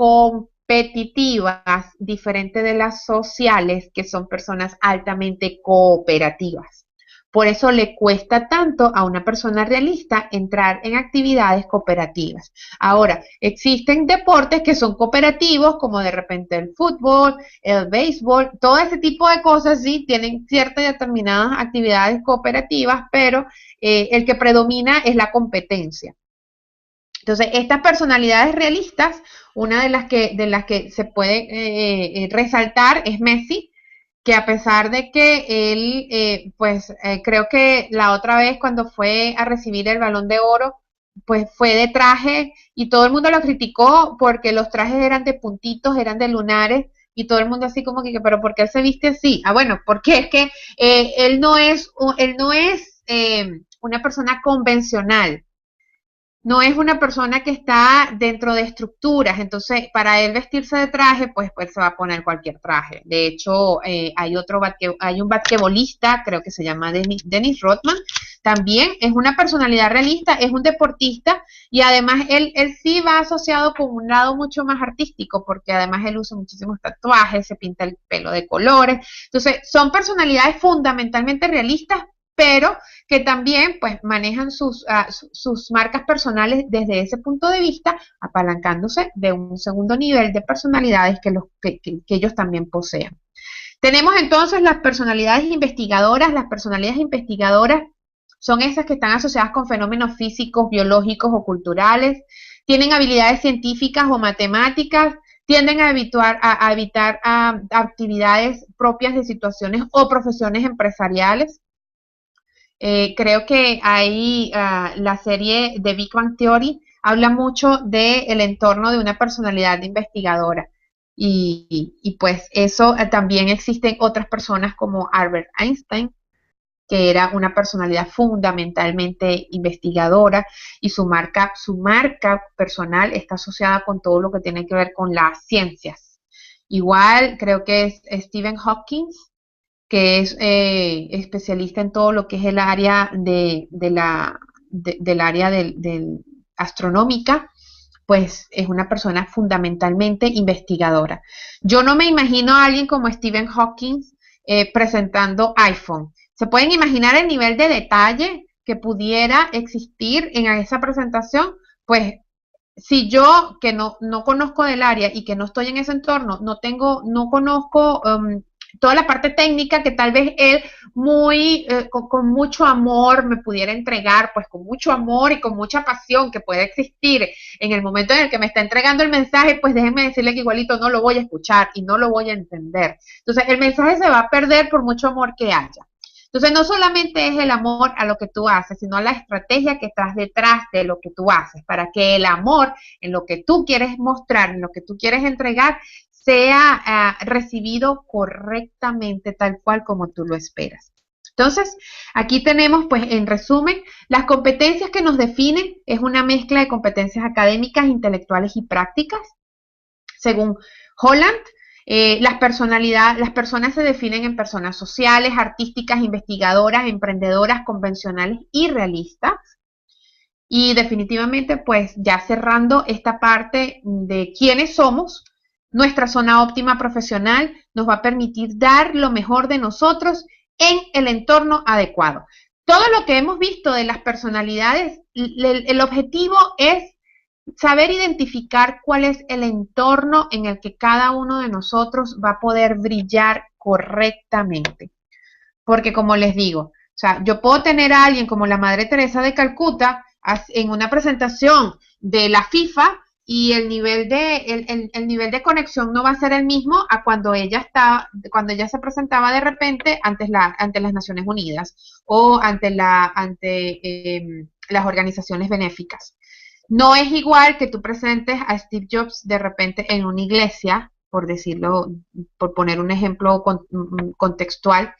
competitivas, diferente de las sociales, que son personas altamente cooperativas. Por eso le cuesta tanto a una persona realista entrar en actividades cooperativas. Ahora, existen deportes que son cooperativos, como de repente el fútbol, el béisbol, todo ese tipo de cosas, sí, tienen ciertas y determinadas actividades cooperativas, pero el que predomina es la competencia. Entonces, estas personalidades realistas, una de las que se puede resaltar es Messi, que a pesar de que él, creo que la otra vez cuando fue a recibir el Balón de Oro, pues fue de traje y todo el mundo lo criticó porque los trajes eran de puntitos, eran de lunares y todo el mundo así como que, pero ¿por qué él se viste así? Ah, bueno, porque es que él no es una persona convencional, no es una persona que está dentro de estructuras, entonces para él vestirse de traje, pues se va a poner cualquier traje. De hecho, hay un basquetbolista, creo que se llama Dennis Rodman, también es una personalidad realista, es un deportista y además él sí va asociado con un lado mucho más artístico, porque además él usa muchísimos tatuajes, se pinta el pelo de colores. Entonces, son personalidades fundamentalmente realistas, pero que también pues manejan sus marcas personales desde ese punto de vista, apalancándose de un segundo nivel de personalidades que ellos también poseen. Tenemos entonces las personalidades investigadoras. Las personalidades investigadoras son esas que están asociadas con fenómenos físicos, biológicos o culturales, tienen habilidades científicas o matemáticas, tienden a evitar actividades propias de situaciones o profesiones empresariales. Creo que hay la serie de Big Bang Theory habla mucho del entorno de una personalidad investigadora y pues eso también existen otras personas como Albert Einstein, que era una personalidad fundamentalmente investigadora y su marca personal está asociada con todo lo que tiene que ver con las ciencias. Igual creo que es Stephen Hawking, que es especialista en todo lo que es el área del área astronómica, pues es una persona fundamentalmente investigadora. Yo no me imagino a alguien como Stephen Hawking presentando iPhone. ¿Se pueden imaginar el nivel de detalle que pudiera existir en esa presentación? Pues si yo que no conozco del área y que no estoy en ese entorno, no conozco toda la parte técnica que tal vez él con mucho amor me pudiera entregar, pues con mucho amor y con mucha pasión que puede existir en el momento en el que me está entregando el mensaje, pues déjenme decirle que igualito no lo voy a escuchar y no lo voy a entender. Entonces el mensaje se va a perder por mucho amor que haya. Entonces, no solamente es el amor a lo que tú haces, sino la estrategia que estás detrás de lo que tú haces, para que el amor en lo que tú quieres mostrar, en lo que tú quieres entregar, sea recibido correctamente, tal cual como tú lo esperas. Entonces, aquí tenemos, pues, en resumen, las competencias que nos definen es una mezcla de competencias académicas, intelectuales y prácticas. Según Holland, las personas se definen en personas sociales, artísticas, investigadoras, emprendedoras, convencionales y realistas. Y definitivamente, pues ya cerrando esta parte de quiénes somos, nuestra zona óptima profesional nos va a permitir dar lo mejor de nosotros en el entorno adecuado. Todo lo que hemos visto de las personalidades, el objetivo es saber identificar cuál es el entorno en el que cada uno de nosotros va a poder brillar correctamente. Porque como les digo, o sea, yo puedo tener a alguien como la Madre Teresa de Calcuta en una presentación de la FIFA y el nivel de conexión no va a ser el mismo a cuando ella se presentaba de repente ante las Naciones Unidas o ante las organizaciones benéficas. No es igual que tú presentes a Steve Jobs de repente en una iglesia, por decirlo, por poner un ejemplo contextual,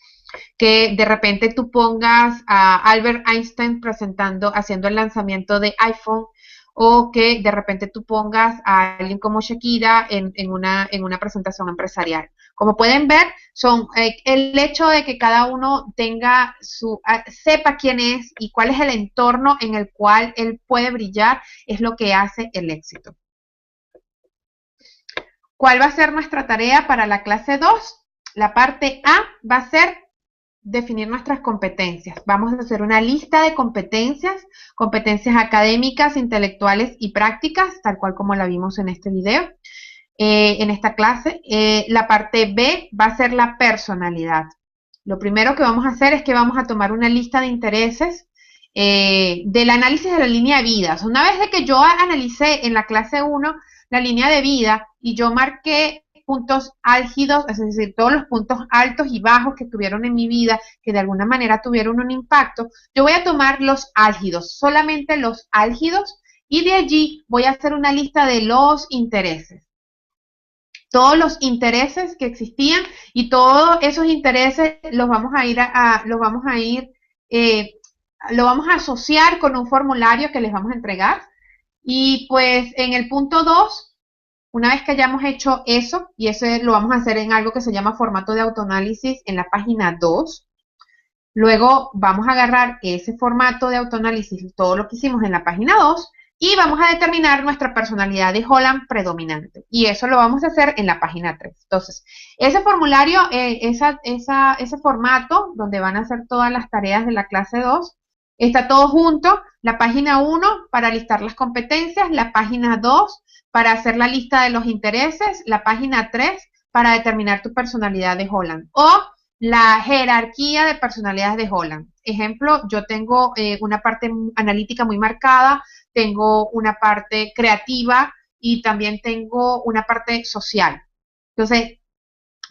que de repente tú pongas a Albert Einstein haciendo el lanzamiento de iPhone, o que de repente tú pongas a alguien como Shakira en una presentación empresarial. Como pueden ver, el hecho de que cada uno sepa quién es y cuál es el entorno en el cual él puede brillar, es lo que hace el éxito. ¿Cuál va a ser nuestra tarea para la clase 2? La parte A va a ser definir nuestras competencias. Vamos a hacer una lista de competencias, competencias académicas, intelectuales y prácticas, tal cual como la vimos en este video, en esta clase. La parte B va a ser la personalidad. Lo primero que vamos a hacer es que vamos a tomar una lista de intereses del análisis de la línea de vida. Una vez de que yo analicé en la clase 1 la línea de vida y yo marqué puntos álgidos, es decir, todos los puntos altos y bajos que tuvieron en mi vida, que de alguna manera tuvieron un impacto, yo voy a tomar los álgidos, solamente los álgidos, y de allí voy a hacer una lista de los intereses. Todos los intereses que existían y todos esos intereses los vamos a asociar con un formulario que les vamos a entregar. Y pues en el punto 2, una vez que hayamos hecho eso, y eso lo vamos a hacer en algo que se llama formato de autoanálisis en la página 2, luego vamos a agarrar ese formato de autoanálisis, todo lo que hicimos en la página 2, y vamos a determinar nuestra personalidad de Holland predominante. Y eso lo vamos a hacer en la página 3. Entonces, ese formulario, ese formato donde van a hacer todas las tareas de la clase 2, está todo junto. La página 1 para listar las competencias, la página 2 para hacer la lista de los intereses, la página 3 para determinar tu personalidad de Holland o la jerarquía de personalidades de Holland. Ejemplo, yo tengo una parte analítica muy marcada, tengo una parte creativa y también tengo una parte social. Entonces,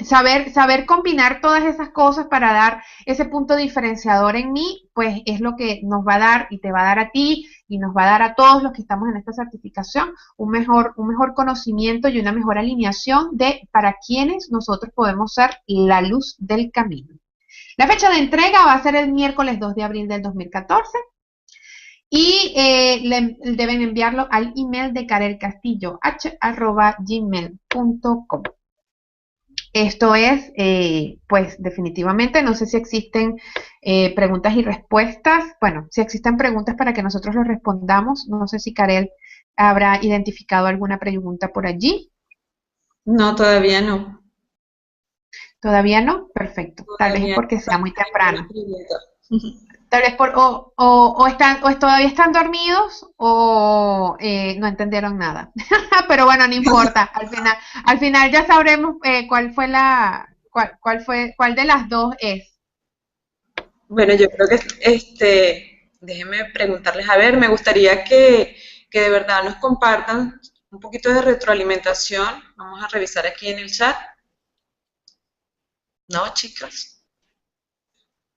saber combinar todas esas cosas para dar ese punto diferenciador en mí, pues es lo que nos va a dar y te va a dar a ti y nos va a dar a todos los que estamos en esta certificación un mejor conocimiento y una mejor alineación de para quienes nosotros podemos ser la luz del camino. La fecha de entrega va a ser el miércoles 2 de abril del 2014 y deben enviarlo al email de karelcastilloh@gmail.com. Esto es, pues definitivamente, no sé si existen preguntas y respuestas. Bueno, si existen preguntas para que nosotros los respondamos, no sé si Karel habrá identificado alguna pregunta por allí. No, todavía no. ¿Todavía no? Perfecto. Tal vez es porque sea muy temprano. Tal vez todavía están dormidos o no entendieron nada. Pero bueno, no importa. Al final ya sabremos cuál de las dos es. Bueno, yo creo que déjenme preguntarles, a ver, me gustaría que de verdad nos compartan un poquito de retroalimentación. Vamos a revisar aquí en el chat. ¿No, chicas?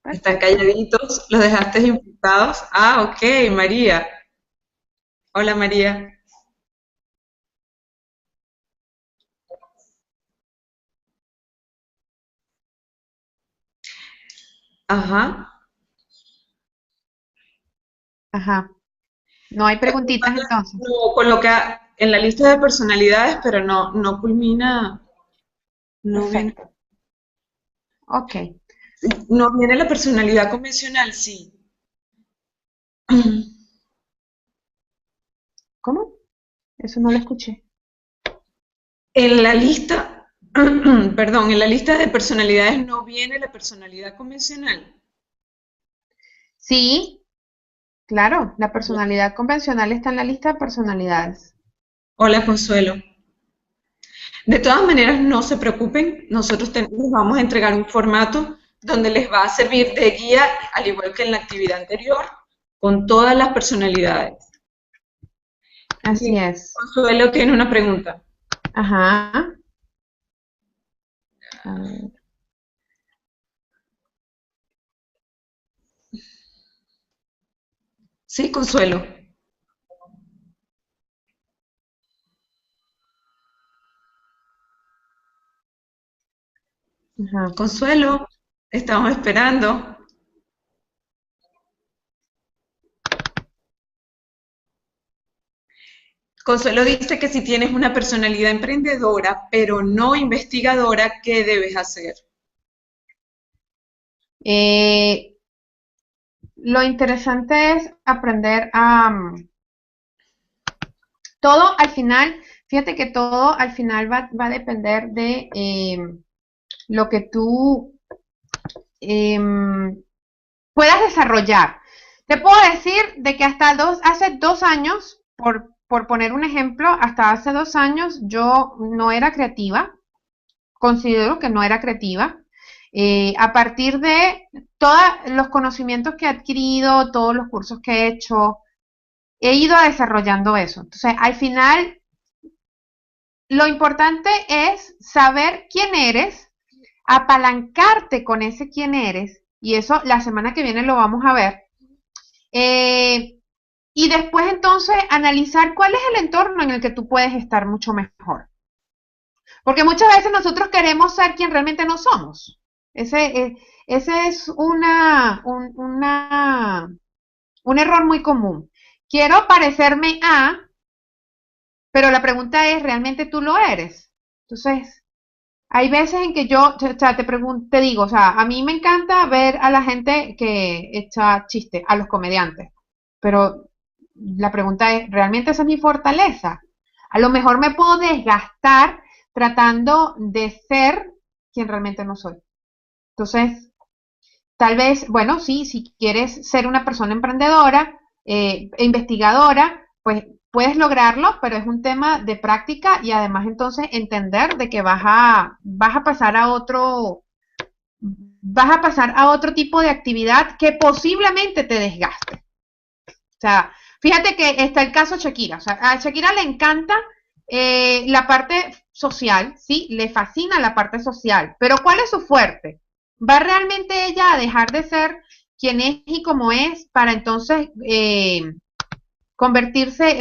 Están calladitos, los dejaste imputados. Ah, ok, María. Hola, María. Ajá. Ajá. No hay preguntitas entonces. Lo coloca en la lista de personalidades, pero no culmina. No viene, Perfecto. Ok. no viene la personalidad convencional, sí. ¿Cómo? Eso no lo escuché. En la lista, perdón, en la lista de personalidades no viene la personalidad convencional. Sí, claro, la personalidad convencional está en la lista de personalidades. Hola, Consuelo. De todas maneras, no se preocupen, nosotros les vamos a entregar un formato donde les va a servir de guía, al igual que en la actividad anterior, con todas las personalidades. Así Bien, es. Consuelo tiene una pregunta. Ajá. A ver. Sí, Consuelo. Ajá. Consuelo, estamos esperando. Consuelo dice que si tienes una personalidad emprendedora, pero no investigadora, ¿qué debes hacer? Lo interesante es aprender a... todo al final Fíjate que todo al final va a depender de lo que tú puedas desarrollar. Te puedo decir de que hace 2 años, por poner un ejemplo, hasta hace 2 años yo no era creativa, considero que no era creativa. A partir de todos los conocimientos que he adquirido, todos los cursos que he hecho, he ido desarrollando eso. Entonces, al final, lo importante es saber quién eres, apalancarte con ese quién eres, y eso la semana que viene lo vamos a ver. Y después entonces analizar cuál es el entorno en el que tú puedes estar mucho mejor. Porque muchas veces nosotros queremos ser quien realmente no somos. Ese es un error muy común. Quiero parecerme a, pero la pregunta es, ¿realmente tú lo eres? Entonces, hay veces en que yo, o sea, te digo, o sea, a mí me encanta ver a la gente que echa chiste, a los comediantes, pero la pregunta es, ¿realmente esa es mi fortaleza? A lo mejor me puedo desgastar tratando de ser quien realmente no soy. Entonces, tal vez, bueno, sí, si quieres ser una persona emprendedora e investigadora, pues puedes lograrlo, pero es un tema de práctica y además entonces entender de que vas a pasar a otro tipo de actividad que posiblemente te desgaste. O sea, fíjate que está el caso Shakira. O sea, a Shakira le encanta la parte social, ¿sí? Le fascina la parte social. Pero ¿cuál es su fuerte? ¿Va realmente ella a dejar de ser quien es y como es para entonces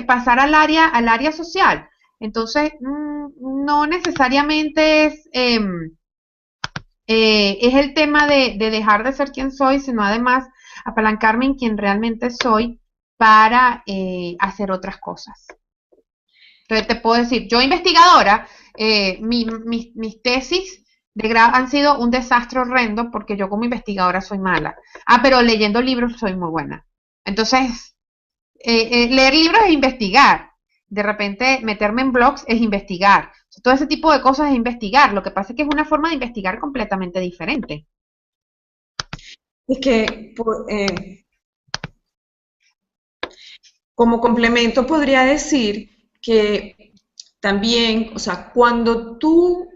pasar al área social? Entonces, no necesariamente es el tema de dejar de ser quien soy, sino además apalancarme en quien realmente soy para hacer otras cosas. Entonces te puedo decir, yo investigadora, mis tesis de grado han sido un desastre horrendo porque yo como investigadora soy mala. Pero leyendo libros soy muy buena. Entonces, leer libros es investigar. De repente, meterme en blogs es investigar. O sea, todo ese tipo de cosas es investigar. Lo que pasa es que es una forma de investigar completamente diferente. Es que como complemento podría decir que también, o sea, cuando tú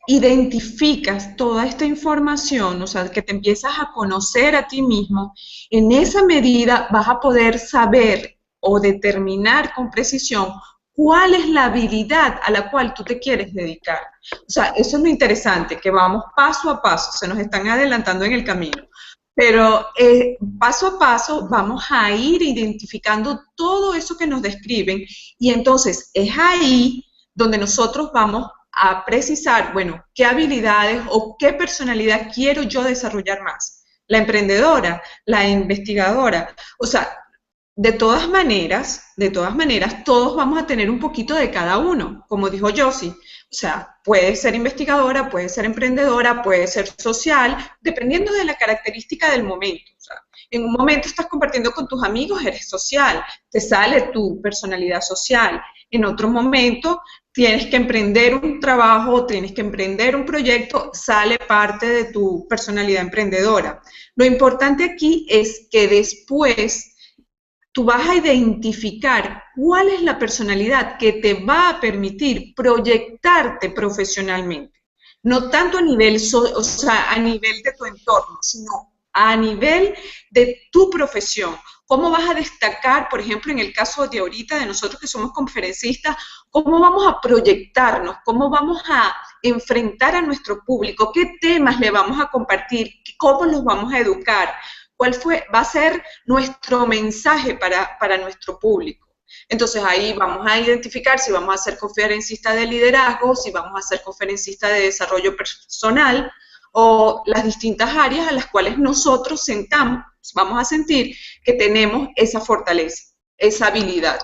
identificas toda esta información, o sea, que te empiezas a conocer a ti mismo, en esa medida vas a poder saber o determinar con precisión cuál es la habilidad a la cual tú te quieres dedicar. O sea, eso es lo interesante, que vamos paso a paso, se nos están adelantando en el camino. Pero paso a paso vamos a ir identificando todo eso que nos describen y entonces es ahí donde nosotros vamos a precisar, bueno, qué habilidades o qué personalidad quiero yo desarrollar más. La emprendedora, la investigadora, o sea, de todas maneras, todos vamos a tener un poquito de cada uno, como dijo Josie. O sea, puede ser investigadora, puede ser emprendedora, puede ser social, dependiendo de la característica del momento. O sea, en un momento estás compartiendo con tus amigos, eres social, te sale tu personalidad social. En otro momento tienes que emprender un trabajo, tienes que emprender un proyecto, sale parte de tu personalidad emprendedora. Lo importante aquí es que después tú vas a identificar cuál es la personalidad que te va a permitir proyectarte profesionalmente. No tanto a nivel, o sea, a nivel de tu entorno, sino a nivel de tu profesión. ¿Cómo vas a destacar, por ejemplo, en el caso de ahorita, de nosotros que somos conferencistas, cómo vamos a proyectarnos, cómo vamos a enfrentar a nuestro público, qué temas le vamos a compartir, cómo los vamos a educar? Va a ser nuestro mensaje para nuestro público? Entonces ahí vamos a identificar si vamos a ser conferencista de liderazgo, si vamos a ser conferencista de desarrollo personal o las distintas áreas a las cuales nosotros vamos a sentir que tenemos esa fortaleza, esa habilidad.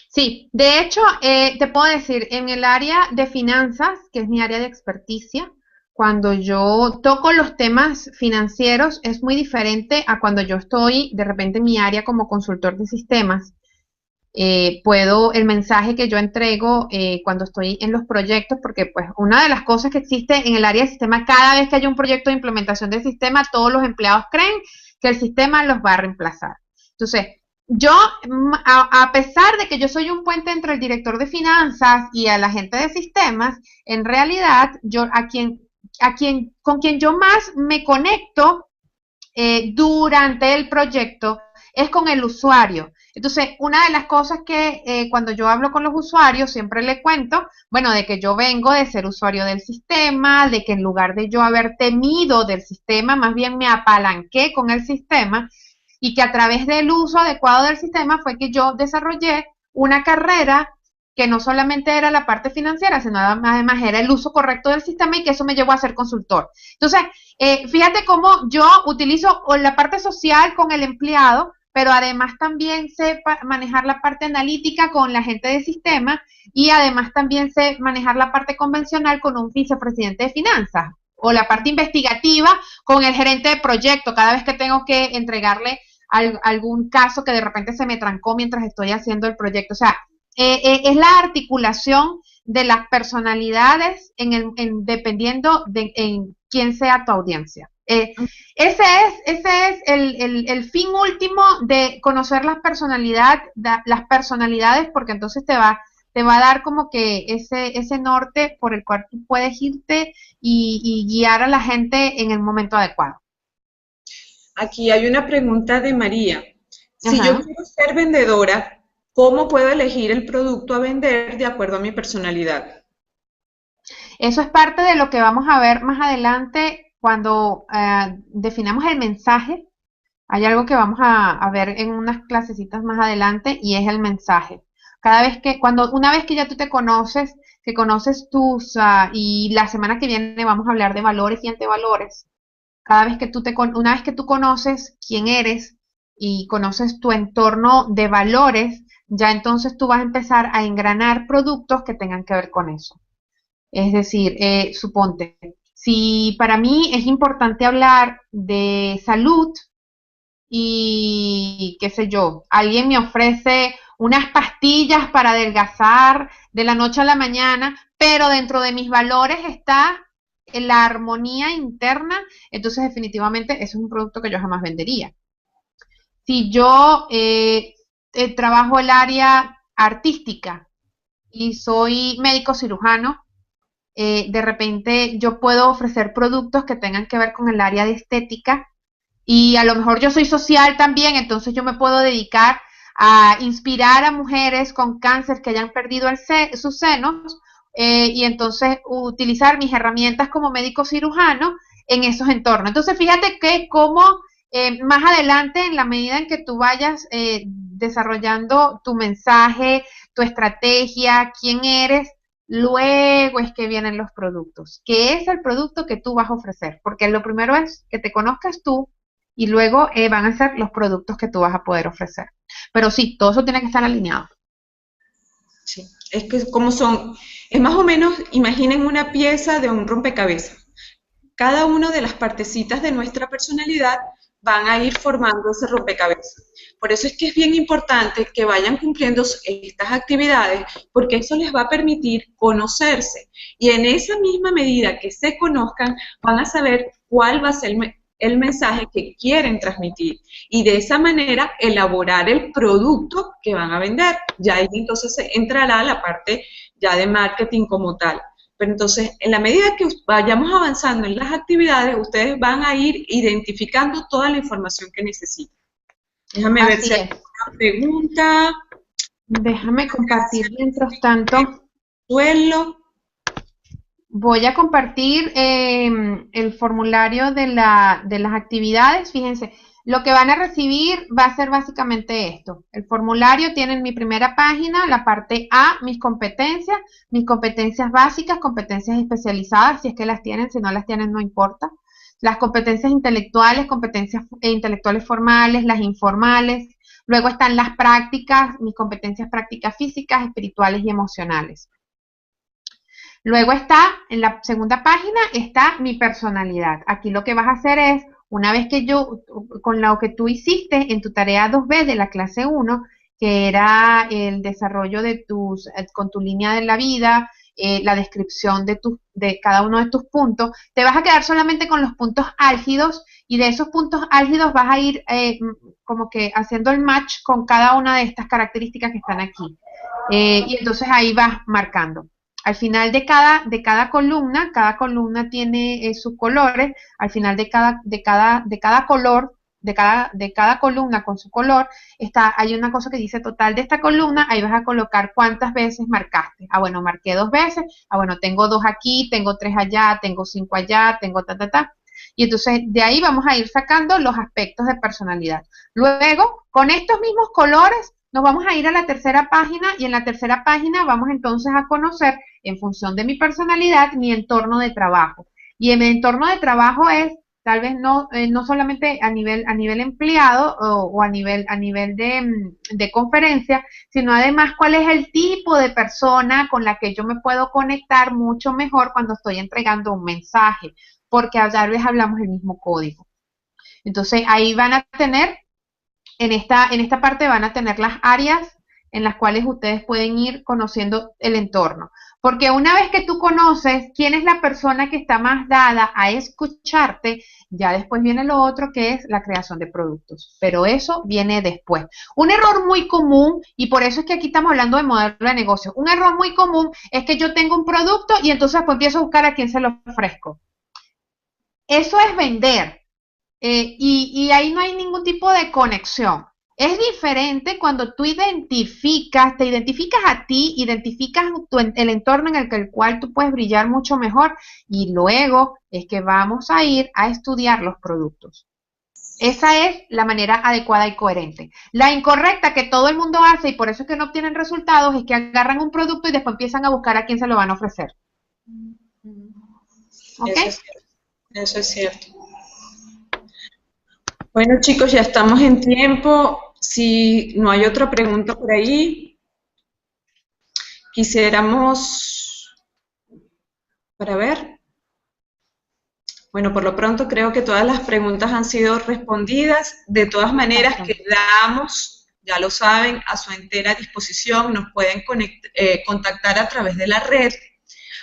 Sí, de hecho, te puedo decir, en el área de finanzas, que es mi área de experticia, cuando yo toco los temas financieros es muy diferente a cuando yo estoy de repente en mi área como consultor de sistemas. el mensaje que yo entrego cuando estoy en los proyectos, porque pues una de las cosas que existe en el área de sistema, cada vez que hay un proyecto de implementación del sistema, todos los empleados creen que el sistema los va a reemplazar. Entonces, yo, a pesar de que yo soy un puente entre el director de finanzas y a la gente de sistemas, en realidad, yo con quien yo más me conecto durante el proyecto es con el usuario. Entonces, una de las cosas que cuando yo hablo con los usuarios siempre le cuento, bueno, de que yo vengo de ser usuario del sistema, de que en lugar de yo haber temido del sistema, más bien me apalanqué con el sistema y que a través del uso adecuado del sistema fue que yo desarrollé una carrera que no solamente era la parte financiera, sino además era el uso correcto del sistema y que eso me llevó a ser consultor. Entonces, fíjate cómo yo utilizo la parte social con el empleado, pero además también sé manejar la parte analítica con la gente de sistema y además también sé manejar la parte convencional con un vicepresidente de finanzas o la parte investigativa con el gerente de proyecto cada vez que tengo que entregarle algún caso que de repente se me trancó mientras estoy haciendo el proyecto. O sea, es la articulación de las personalidades dependiendo de en quién sea tu audiencia. Ese es el fin último de conocer las personalidades, porque entonces te va a dar como que ese norte por el cual tú puedes irte y guiar a la gente en el momento adecuado. Aquí hay una pregunta de María. Si Ajá. yo quiero ser vendedora, ¿cómo puedo elegir el producto a vender de acuerdo a mi personalidad? Eso es parte de lo que vamos a ver más adelante cuando definamos el mensaje. Hay algo que vamos a ver en unas clasecitas más adelante y es el mensaje. Una vez que ya tú te conoces, que conoces y la semana que viene vamos a hablar de valores y antivalores. Una vez que tú conoces quién eres y conoces tu entorno de valores, ya entonces tú vas a empezar a engranar productos que tengan que ver con eso. Es decir, suponte, si para mí es importante hablar de salud y qué sé yo, alguien me ofrece unas pastillas para adelgazar de la noche a la mañana, pero dentro de mis valores está la armonía interna, entonces definitivamente eso es un producto que yo jamás vendería. Si yo trabajo el área artística y soy médico cirujano, de repente yo puedo ofrecer productos que tengan que ver con el área de estética y a lo mejor yo soy social también, entonces yo me puedo dedicar a inspirar a mujeres con cáncer que hayan perdido sus senos y entonces utilizar mis herramientas como médico cirujano en esos entornos. Entonces fíjate que como más adelante, en la medida en que tú vayas desarrollando tu mensaje, tu estrategia, quién eres, luego es que vienen los productos. ¿Qué es el producto que tú vas a ofrecer? Porque lo primero es que te conozcas tú y luego van a ser los productos que tú vas a poder ofrecer. Pero sí, todo eso tiene que estar alineado. Sí, es que es más o menos, imaginen una pieza de un rompecabezas. Cada una de las partecitas de nuestra personalidad van a ir formando ese rompecabezas. Por eso es que es bien importante que vayan cumpliendo estas actividades, porque eso les va a permitir conocerse. Y en esa misma medida que se conozcan, van a saber cuál va a ser el mensaje que quieren transmitir. Y de esa manera elaborar el producto que van a vender. Ya ahí entonces entrará la parte ya de marketing como tal. Pero entonces, en la medida que vayamos avanzando en las actividades, ustedes van a ir identificando toda la información que necesitan. Déjame ver si hay una pregunta. Déjame compartir mientras tanto. Suelo. Voy a compartir el formulario de las actividades. Fíjense, lo que van a recibir va a ser básicamente esto. El formulario tiene en mi primera página la parte A, mis competencias básicas, competencias especializadas, si es que las tienen, si no las tienen no importa. Las competencias intelectuales, competencias intelectuales formales, las informales. Luego están las prácticas, mis competencias prácticas físicas, espirituales y emocionales. Luego en la segunda página está mi personalidad. Aquí lo que vas a hacer es, una vez que con lo que tú hiciste en tu tarea 2B de la clase 1, que era el desarrollo de con tu línea de la vida, la descripción de cada uno de tus puntos. Te vas a quedar solamente con los puntos álgidos y de esos puntos álgidos vas a ir como que haciendo el match con cada una de estas características que están aquí. Y entonces ahí vas marcando. Al final de cada columna tiene sus colores. Al final de cada color, de cada columna con su color, hay una cosa que dice total de esta columna. Ahí vas a colocar cuántas veces marcaste. Ah, bueno, marqué 2 veces. Ah, bueno, tengo 2 aquí, tengo 3 allá, tengo 5 allá, tengo ta. Y entonces de ahí vamos a ir sacando los aspectos de personalidad. Luego, con estos mismos colores, nos vamos a ir a la tercera página y en la tercera página vamos entonces a conocer, en función de mi personalidad, mi entorno de trabajo. Y en mi entorno de trabajo es, tal vez no solamente a nivel empleado o a nivel de conferencia, sino además cuál es el tipo de persona con la que yo me puedo conectar mucho mejor cuando estoy entregando un mensaje, porque tal vez hablamos el mismo código. Entonces ahí van a tener, en esta parte van a tener las áreas en las cuales ustedes pueden ir conociendo el entorno. Porque una vez que tú conoces quién es la persona que está más dada a escucharte, ya después viene lo otro, que es la creación de productos. Pero eso viene después. Un error muy común, y por eso es que aquí estamos hablando de modelo de negocio, un error muy común es que yo tengo un producto y entonces pues empiezo a buscar a quién se lo ofrezco. Eso es vender. Y ahí no hay ningún tipo de conexión. Es diferente cuando tú te identificas a ti, identificas el entorno en el cual tú puedes brillar mucho mejor y luego es que vamos a ir a estudiar los productos. Esa es la manera adecuada y coherente. La incorrecta que todo el mundo hace y por eso es que no obtienen resultados es que agarran un producto y después empiezan a buscar a quién se lo van a ofrecer. ¿Ok? Eso es cierto. Bueno, chicos, ya estamos en tiempo. Si no hay otra pregunta por ahí, quisiéramos, para ver. Bueno, por lo pronto creo que todas las preguntas han sido respondidas. De todas maneras, quedamos, ya lo saben, a su entera disposición. Nos pueden contactar a través de la red.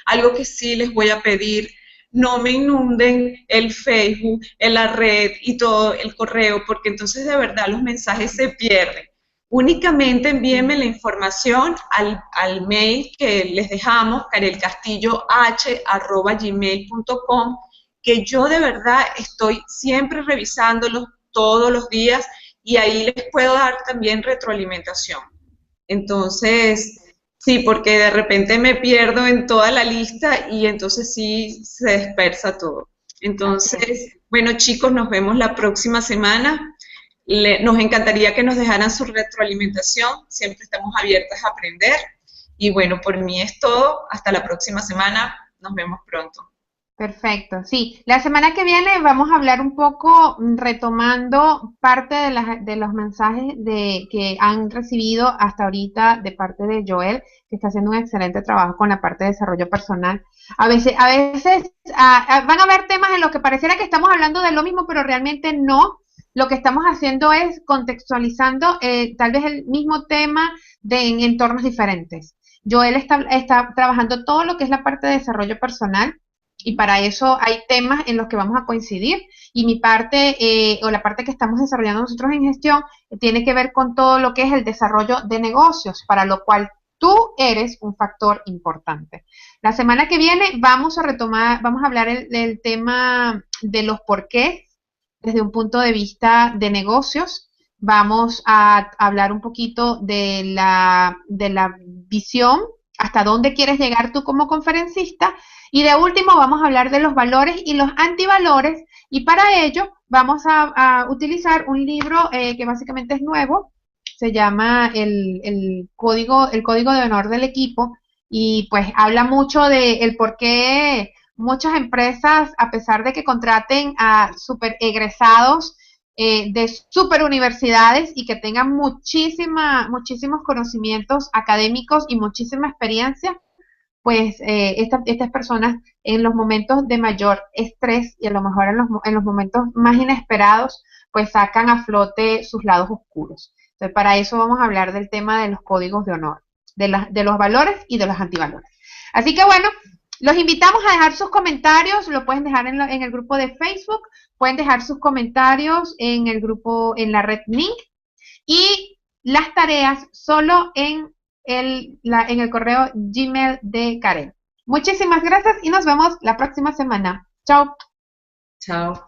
Algo que sí les voy a pedir, no me inunden el Facebook, en la red y todo el correo, porque entonces de verdad los mensajes se pierden. Únicamente envíenme la información al mail que les dejamos, carelcastilloh@gmail.com, que yo de verdad estoy siempre revisándolos todos los días y ahí les puedo dar también retroalimentación. Entonces, sí, porque de repente me pierdo en toda la lista y entonces sí se dispersa todo. Entonces, bueno chicos, nos vemos la próxima semana. Nos encantaría que nos dejaran su retroalimentación, siempre estamos abiertas a aprender. Y bueno, por mí es todo, hasta la próxima semana, nos vemos pronto. Perfecto, sí. La semana que viene vamos a hablar un poco, retomando parte de los mensajes que han recibido hasta ahorita de parte de Joel, que está haciendo un excelente trabajo con la parte de desarrollo personal. A veces van a haber temas en los que pareciera que estamos hablando de lo mismo, pero realmente no. Lo que estamos haciendo es contextualizando tal vez el mismo tema en entornos diferentes. Joel está trabajando todo lo que es la parte de desarrollo personal. Y para eso hay temas en los que vamos a coincidir y mi parte o la parte que estamos desarrollando nosotros en gestión tiene que ver con todo lo que es el desarrollo de negocios, para lo cual tú eres un factor importante. La semana que viene vamos a hablar el tema de los porqués desde un punto de vista de negocios. Vamos a hablar un poquito de la visión, hasta dónde quieres llegar tú como conferencista. Y de último vamos a hablar de los valores y los antivalores y para ello vamos a utilizar un libro que básicamente es nuevo, se llama el Código de Honor del Equipo y pues habla mucho de el por qué muchas empresas, a pesar de que contraten a super egresados de super universidades y que tengan muchísimos conocimientos académicos y muchísima experiencia, pues estas personas en los momentos de mayor estrés y a lo mejor en los momentos más inesperados, pues sacan a flote sus lados oscuros. Entonces, para eso vamos a hablar del tema de los códigos de honor, de los valores y de los antivalores. Así que bueno, los invitamos a dejar sus comentarios, lo pueden dejar en el grupo de Facebook, pueden dejar sus comentarios en el grupo, en la red Link, y las tareas solo en el correo Gmail de Karen. Muchísimas gracias y nos vemos la próxima semana. Chao. Chao.